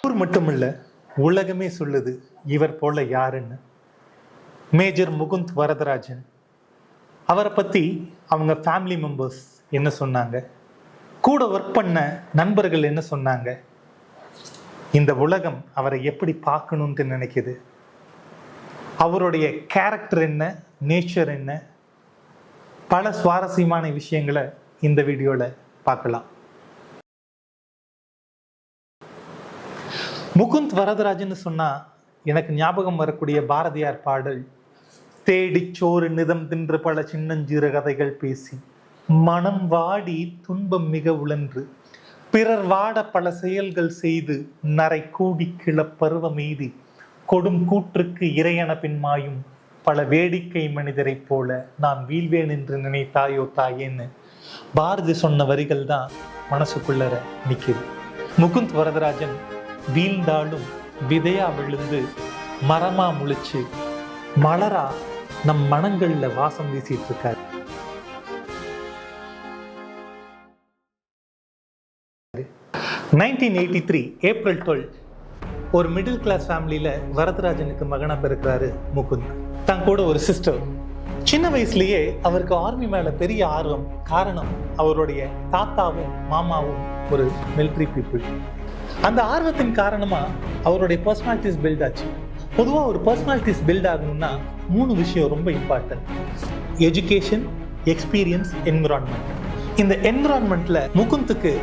ஊர் மட்டுமில்ல, உலகமே சொல்லுது இவர் போல யாருன்னு. மேஜர் முகுந்த் வரதராஜன். அவரை பற்றி அவங்க ஃபேமிலி மெம்பர்ஸ் என்ன சொன்னாங்க, கூட ஒர்க் பண்ண நண்பர்கள் என்ன சொன்னாங்க, இந்த உலகம் அவரை எப்படி பார்க்கணுன்ட்டு நினைக்குது, அவருடைய கேரக்டர் என்ன, நேச்சர் என்ன, பல சுவாரஸ்யமான விஷயங்களை இந்த வீடியோவில் பார்க்கலாம். முகுந்த் வரதராஜன் சொன்னா எனக்கு ஞாபகம் வரக்கூடிய பாரதியார் பாடல், தேடிச்சோறு நிதம் தின்று பல சின்னஞ்சிறு கதைகள் பேசி மனம் வாடி துன்பம் மிக உழன்று பிறர் வாட பல செயல்கள் செய்து நரை கூடி கிளப்பருவம் எய்தி கொடும் கூற்றுக்கு இறையன பின்மாயும் பல வேடிக்கை மனிதரை போல நான் வீழ்வேன் என்று நினைத்தாயோ தாயேன்னு பாரதி சொன்ன வரிகள் தான் மனசுக்குள்ளர நிற்குது. முகுந்த் வரதராஜன் வீழ்ந்தாலும் விதையா விழுந்து மரமா முளைச்சு மலரா நம் மனங்கள்ல வாசம் வீசிட்டு இருக்காரு. ஏப்ரல் 12 ஒரு மிடில் கிளாஸ் ஃபேமிலியில வரதராஜனுக்கு மகனா பிறக்கிறாரு முகுந்த். தான் கூட ஒரு சிஸ்டர். சின்ன வயசுலயே அவருக்கு ஆர்மி மேல பெரிய ஆர்வம். காரணம், அவருடைய தாத்தாவும் மாமாவும் ஒரு மிலிட்ரி பீப்புள். அந்த ஆர்வத்தின் காரணமா அவருடைய பர்சனாலிட்டிஸ் பில்ட் ஆச்சு. பொதுவாக ஒரு பர்சனாலிட்டிஸ் பில்ட் ஆகணும்னா 3 விஷயம் ரொம்ப இம்பார்ட்டன்ட்: எஜுகேஷன், எக்ஸ்பீரியன்ஸ், என்விரான்மெண்ட். இந்த என்விரான்மெண்ட்ல முகுந்துக்கு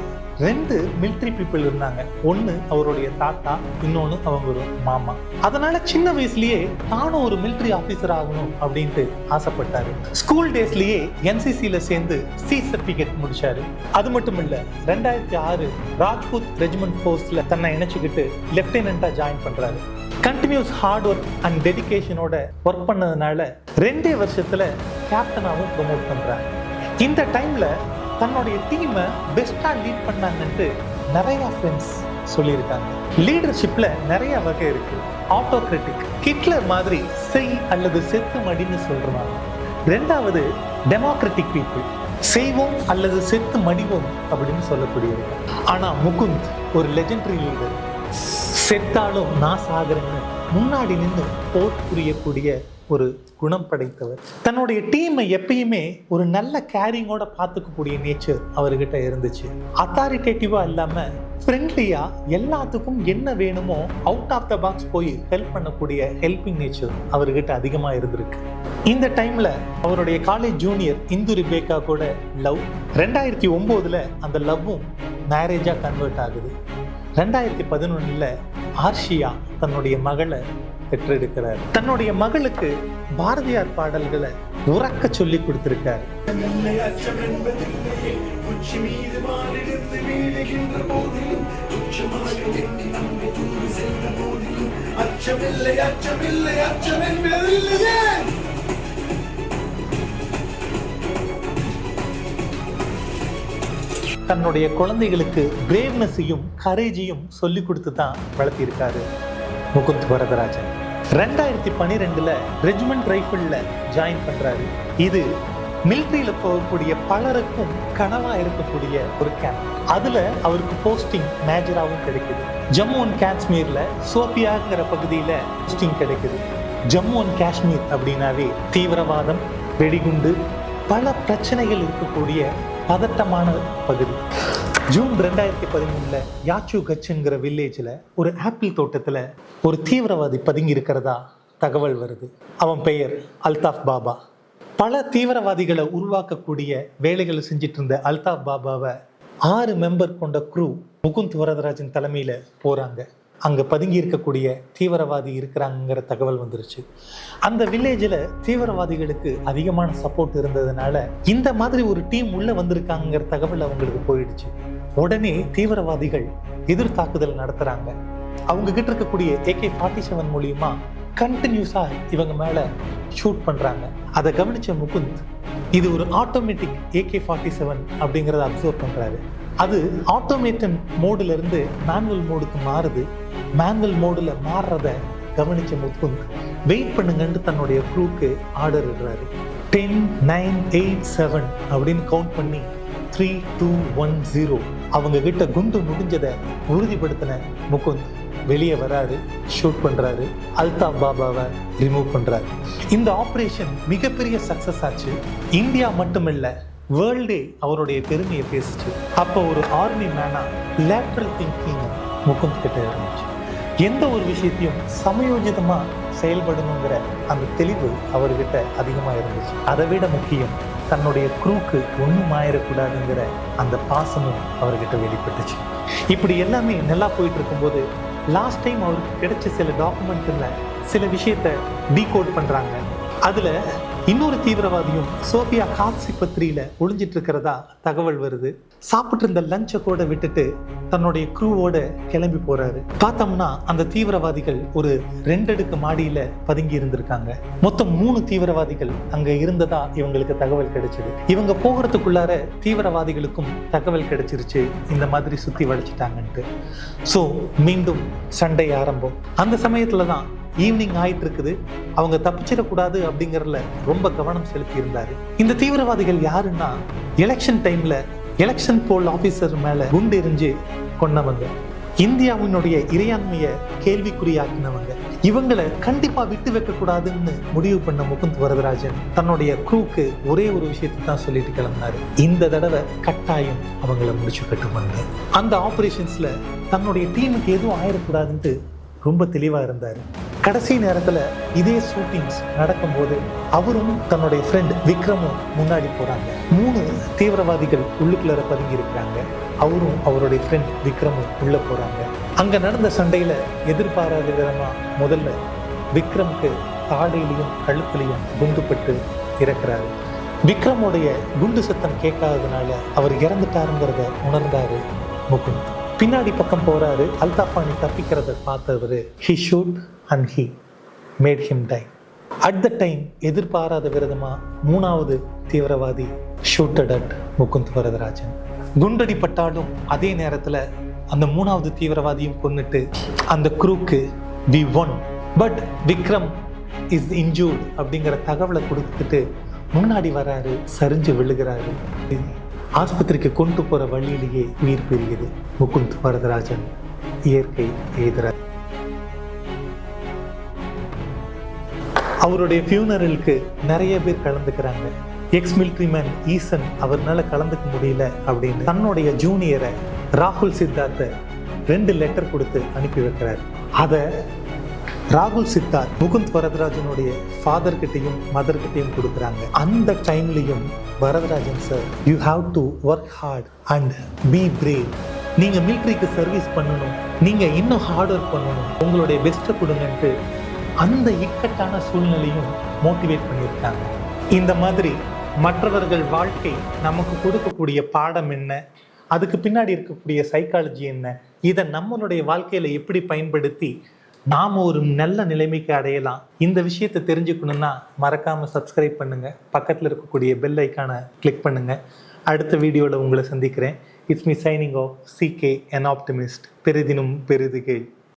2 மிலிட்ரி பீப்புள் இருந்தாங்க. ஒன்று அவருடைய தாத்தா, இன்னொன்று அவங்க ஒரு மாமா. அதனால சின்ன வயசுலயே தானும் ஒரு மிலிட்ரி ஆபீசர் ஆகணும் அப்படின்ட்டு ஆசைப்பட்டாரு. ஸ்கூல் டேஸ்லயே என்சிசில சேர்ந்து சி சர்டிபிகேட் முடிச்சாரு. அது மட்டும் இல்ல, 2006 ராஜ்புத் ரெஜிமெண்ட் ஃபோர்ஸ்ல தன்னை இணைச்சுக்கிட்டு லெப்டினன்டா ஜாயின் பண்றாரு. கண்டினியூஸ் ஹார்ட் ஒர்க் அண்ட் டெடிகேஷனோட ஒர்க் பண்ணதுனால 2 வருஷத்துல கேப்டனாவும் ப்ரொமோட் பண்றாங்க. இந்த டைம்ல தன்னுடைய டீமை பெஸ்டா லீட் பண்ணாங்கன்ட்டு நிறைய ஃப்ரெண்ட்ஸ் சொல்லியிருக்காங்க. லீடர்ஷிப்ல நிறைய வகை இருக்கு. ஆட்டோகிராட்டிக், ஹிட்லர் மாதிரி செய் அல்லது செத்து மடின்னு சொல்றாங்க. 2வது டெமோக்ராட்டிக் பீப்புள், செய்வோம் அல்லது செத்து மடிவோம் அப்படின்னு சொல்லக்கூடியது. ஆனா முகுந்த் ஒரு லெஜெண்டரி லீடர். செத்தாலும் நான் சாகுறேன்னு முன்னாடி நின்று போர் புரியக்கூடிய ஒரு குணம் படைத்தவர். தன்னுடைய டீமை எப்பயுமே ஒரு நல்ல கேரிங்கோட பார்த்துக்கக்கூடிய நேச்சர் அவர்கிட்ட இருந்துச்சு. அத்தாரிட்டேட்டிவா இல்லாம ஃப்ரெண்ட்லியா எல்லாத்துக்கும் என்ன வேணுமோ அவுட் ஆஃப் த பாக்ஸ் போய் ஹெல்ப் பண்ணக்கூடிய ஹெல்பிங் நேச்சர் அவர்கிட்ட அதிகமா இருந்திருக்கு. இந்த டைம்ல அவருடைய காலேஜ் ஜூனியர் இந்து ரிபேக்கா கூட லவ். 2009 அந்த லவ்வும் மேரேஜா கன்வெர்ட் ஆகுது. 2011 ஆர்ஷியா தன்னுடைய மகளை பெற்றெடுக்கிறார். தன்னுடைய மகளுக்கு பாரதியார் பாடல்களை உறக்க சொல்லி கொடுத்திருக்காரு. தன்னுடைய குழந்தைகளுக்கு பிரேவ்னஸையும் கரேஜையும் சொல்லி கொடுத்து தான் வளர்த்திருக்காரு முகுந்த் வரதராஜன். 2012 ரெஜிமெண்ட் ரைஃபிள்ல ஜாயின் பண்றாரு. இது மிலிட்ரியில போகக்கூடிய பலருக்கும் கனவா இருக்கக்கூடிய ஒரு கேம்ப். அதுல அவருக்கு போஸ்டிங் மேஜராகவும் கிடைக்குது. ஜம்மு அண்ட் காஷ்மீர்ல சோபியாங்கிற பகுதியில போஸ்டிங் கிடைக்குது. ஜம்மு அண்ட் காஷ்மீர் அப்படின்னாவே தீவிரவாதம், வெடிகுண்டு, பல பிரச்சனைகள் இருக்கக்கூடிய பதட்டமான பகுதி. ஜூன் 2013 யாச்சு கச்சுங்கிற வில்லேஜ்ல ஒரு ஆப்பிள் தோட்டத்துல ஒரு தீவிரவாதி பதுங்கி இருக்கிறதா தகவல் வருது. அவன் பெயர் அல்தாஃப் பாபா. பல தீவிரவாதிகளை உருவாக்கக்கூடிய வேலைகளை செஞ்சிட்டு இருந்த அல்தாஃப் பாபாவை 6 மெம்பர் கொண்ட குரூ முகுந்த் வரதராஜன் தலைமையில போறாங்க. அங்க பதுங்கி இருக்கக்கூடிய தீவிரவாதி இருக்கிறாங்கிற தகவல் வந்துருச்சு. அந்த வில்லேஜில் தீவிரவாதிகளுக்கு அதிகமான சப்போர்ட் இருந்ததுனால இந்த மாதிரி ஒரு டீம் உள்ள வந்திருக்காங்கிற தகவல் அவங்களுக்கு போயிடுச்சு. உடனே தீவிரவாதிகள் எதிர் தாக்குதல் நடத்துறாங்க. அவங்க கிட்ட இருக்கக்கூடிய AK-47 மூலியமா கண்டினியூஸா இவங்க மேல ஷூட் பண்றாங்க. அதை கவனிச்ச முகுந்த் இது ஒரு ஆட்டோமேட்டிக் AK-47 அப்படிங்கிறத அப்சர்வ் பண்றாரு. அது ஆட்டோமேட்டன் மோடுல இருந்து மேனுவல் மோடுக்கு மாறுது. மேனுவல் மோடுல மாறுறத கவனிச்ச முகுந்த் வெயிட் பண்ணுங்கன்னு தன்னுடைய குரூக்கு ஆர்டர் இடுறாரு. 10, 9, 8, 7 அப்படின்னு கவுண்ட் பண்ணி 3210 அவங்க கிட்ட குண்டு முடிஞ்சதை உறுதிப்படுத்தின முகுந்த் வெளியே வராரு, ஷூட் பண்றாரு, அல்தாப் பாபாவை ரிமூவ் பண்றாரு. இந்த ஆபரேஷன் மிகப்பெரிய சக்சஸ் ஆச்சு. இந்தியா மட்டுமில்ல, வேர்ல்டே அவருடைய பெருமையை பேசிச்சு. அப்போ ஒரு ஆர்மி மேனா லேட்ரல் திங்கிங் முகுந்த் கிட்ட இருந்துச்சு. எந்த ஒரு விஷயத்தையும் சமயோஜிதமா செயல்படணுங்கிற அந்த தெளிவு அவர்கிட்ட அதிகமாக இருந்துச்சு. அதை விட முக்கியம், தன்னுடைய குரூக்கு ஒன்றும் ஆயிடக்கூடாதுங்கிற அந்த பாசமும் அவர்கிட்ட வெளிப்பட்டுச்சு. இப்படி எல்லாமே நல்லா போயிட்டு இருக்கும்போது லாஸ்ட் டைம் அவருக்கு கிடைச்ச சில டாக்குமெண்ட்ல சில விஷயத்த டீகோட் பண்றாங்க. அதுல இன்னொரு தீவிரவாதியும் சோஃபியா காசிபத்ரியில ஒளிஞ்சிட்டு இருக்கிறதா தகவல் வருது. சாப்பிட்டு இருந்த லஞ்சை கூட விட்டுட்டு தன்னுடைய க்ரூவோட கிளம்பி போறாரு. பார்த்தோம்னா அந்த தீவிரவாதிகள் ஒரு 2 அடுக்கு மாடியில பதுங்கி இருந்திருக்காங்க. மொத்தம் 3 தீவிரவாதிகள் அங்க இருந்ததா இவங்களுக்கு தகவல் கிடைச்சது. இவங்க போகிறதுக்குள்ளார தீவிரவாதிகளுக்கும் தகவல் கிடைச்சிருச்சு, இந்த மாதிரி சுத்தி வளைச்சிட்டாங்கன்ட்டு. ஸோ மீண்டும் சண்டை ஆரம்பம். அந்த சமயத்துல தான் ஈவினிங் ஆயிட்டு இருக்குது. அவங்க தப்பிச்சிடக்கூடாது அப்படிங்கறதுல ரொம்ப கவனம் செலுத்தி இருந்தாரு. இந்த தீவிரவாதிகள் யாருன்னா, எலெக்ஷன் டைம்ல எலெக்ஷன் போல் ஆபீசர் மேல குண்டு எறிஞ்சு கொன்னவங்க, இந்தியாவினுடைய இறையாண்மைய கேள்விக்குறியாக்கினவங்க. இவங்களை கண்டிப்பா விட்டு வைக்க கூடாதுன்னு முடிவு பண்ண முகுந்த் வரதராஜன் தன்னுடைய க்ரூக்கு ஒரே ஒரு விஷயத்தை தான் சொல்லிட்டு கிளம்பினாரு. இந்த தடவை கட்டாயம் அவங்களை முடிச்சு கட்டுவாங்க. அந்த ஆபரேஷன்ஸ்ல தன்னுடைய டீமுக்கு எதுவும் ஆயிடக்கூடாதுன்ட்டு ரொம்ப தெளிவா இருந்தாரு. கடைசி நேரத்துல இதே ஷூட்டிங்ஸ் நடக்கும்போது அவரும் தன்னுடைய ஃப்ரெண்ட் விக்ரமும் முன்னாடி போறாங்க. 3 தீவிரவாதிகள் உள்ளுக்குள்ள பதுங்கி இருக்கிறாங்க. அவரும் அவருடைய ஃப்ரெண்ட் விக்ரமும் உள்ள போறாங்க. அங்க நடந்த சண்டையில எதிர்பாராத விதமா முதல்ல விக்ரமுக்கு தாடையிலையும் கழுத்துலையும் குண்டுப்பட்டு இறக்குறாரு. விக்ரமுடைய குண்டு சத்தம் கேட்காததுனால அவர் இறந்துட்டாருங்கிறத உணர்ந்தாரு முகுந்த். பின்னாடி பக்கம் போறாரு. அல்தாஃபானி தப்பிக்கிறத பார்த்தவரு he shoot and he made him die. At the time எதிர்பாராத விதமா 3வது தீவிரவாதி shooted at முகுந்த் வரதராஜன். குண்டடி பட்டாலும் அதே நேரத்துல அந்த 3வது தீவிரவாதியும் கொன்னுட்டு அந்த குரூக்கு we won but Vikram is injured அப்படிங்கிற தகவலை கொடுத்துட்டு முன்னாடி வராரு, சரிஞ்சு விழுகிறாரு. ஆஸ்பத்திரிக்கு கொண்டு போற வழியிலேயே உயிர் பிரியுது முகுந்த் வரதராஜன். இயற்கை எதிராக அவருடைய ஃபியூனரலுக்கு நிறைய பேர் கலந்துக்கிறாங்க. எக்ஸ் மிலிட்ரி மேன் ஈசன் அவர்னால கலந்துக்க முடியல அப்படின்னு தன்னுடைய ஜூனியரை ராகுல் சித்தார்த்தை 2 லெட்டர் கொடுத்து அனுப்பி வைக்கிறார். அதை ராகுல் சித்தார்த் முகுந்த் வரதராஜனுடைய ஃபாதர் கிட்டையும் மதர் கிட்டையும் கொடுக்குறாங்க. அந்த டைம்லையும் Varadarajan sir, you have to work hard and B brave. நீங்க மிலிட்ரிக்கு சர்வீஸ் பண்ணணும், நீங்க இன்னும் ஹார்ட் ஒர்க் பண்ணணும், உங்களுடைய பெஸ்ட்டை கொடுங்கன்ட்டு அந்த இக்கட்டான சூழ்நிலையும் மோட்டிவேட் பண்ணியிருக்காங்க. இந்த மாதிரி மற்றவர்கள் வாழ்க்கை நமக்கு கொடுக்கக்கூடிய பாடம் என்ன, அதுக்கு பின்னாடி இருக்கக்கூடிய சைக்காலஜி என்ன, இதை நம்மளுடைய வாழ்க்கையில எப்படி பயன்படுத்தி நாம் ஒரு நல்ல நிலைமைக்கு அடையலாம். இந்த விஷயத்தை தெரிஞ்சுக்கணுன்னா மறக்காம சப்ஸ்கிரைப் பண்ணுங்க, பக்கத்தில் இருக்கக்கூடிய பெல் ஐக்கானை கிளிக் பண்ணுங்க. அடுத்த வீடியோவில் உங்களை சந்திக்கிறேன். It's me signing off CK an optimist. பெரிதினும் பெரிதுகேள்.